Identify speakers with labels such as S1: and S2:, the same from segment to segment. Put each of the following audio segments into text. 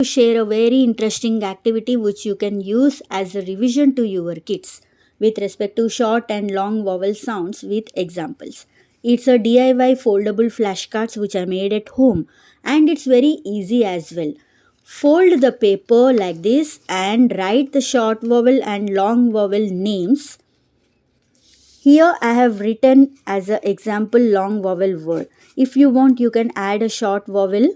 S1: To share a very interesting activity which you can use as a revision to your kids with respect to short and long vowel sounds with examples. It's a DIY foldable flashcards which I made at home, and it's very easy as well. Fold the paper like this and write the short vowel and long vowel names. Here I have written as an example long vowel word. If you want, you can add a short vowel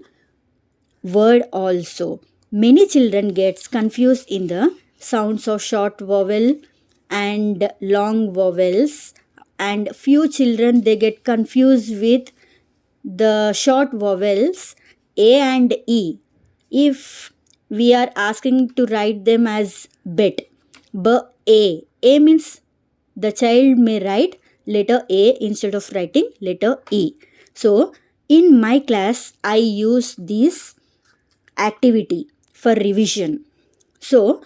S1: word also. Many children gets confused in the sounds of short vowel and long vowels, and few children they get confused with the short vowels a and e. If we are asking to write them as bet, b, a means the child may write letter a instead of writing letter e. So in my class I use this activity for revision. So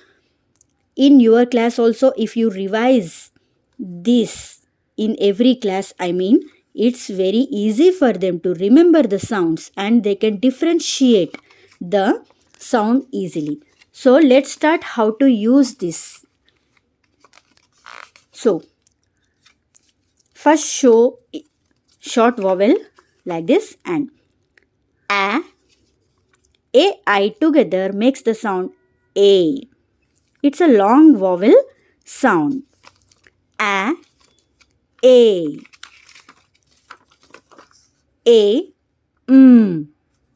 S1: in your class also, if you revise this in every class, it's very easy for them to remember the sounds and they can differentiate the sound easily. So let's start how to use this. So first show short vowel like this, and a I together makes the sound a. It's a long vowel sound. A, a, a,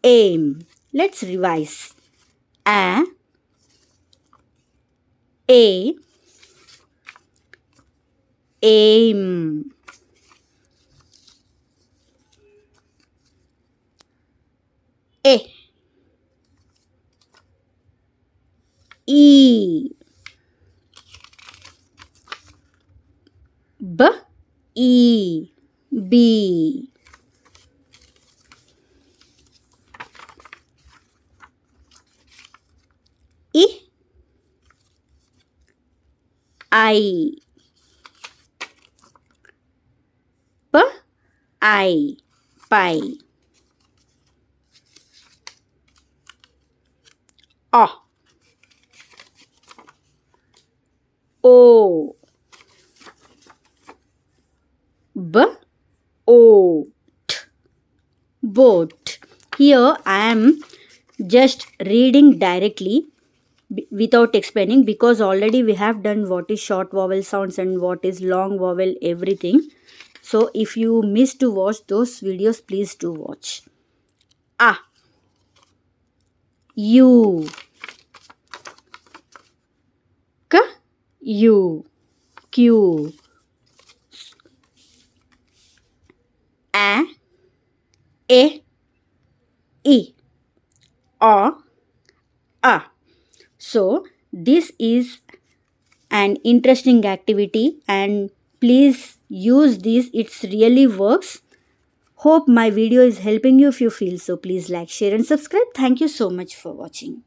S1: aim. Let's revise. A, aim. E, e, b, e, b. I, p, I, pie. O, b, o, t, boat. Here I am just reading directly without explaining, because already we have done what is short vowel sounds and what is long vowel everything. So if you miss to watch those videos, please do watch. A, U, K, U, Q, A, E, O, A. So this is an interesting activity and please use this. It's really works. Hope my video is helping you. If you feel so, please like, share and subscribe. Thank you so much for watching.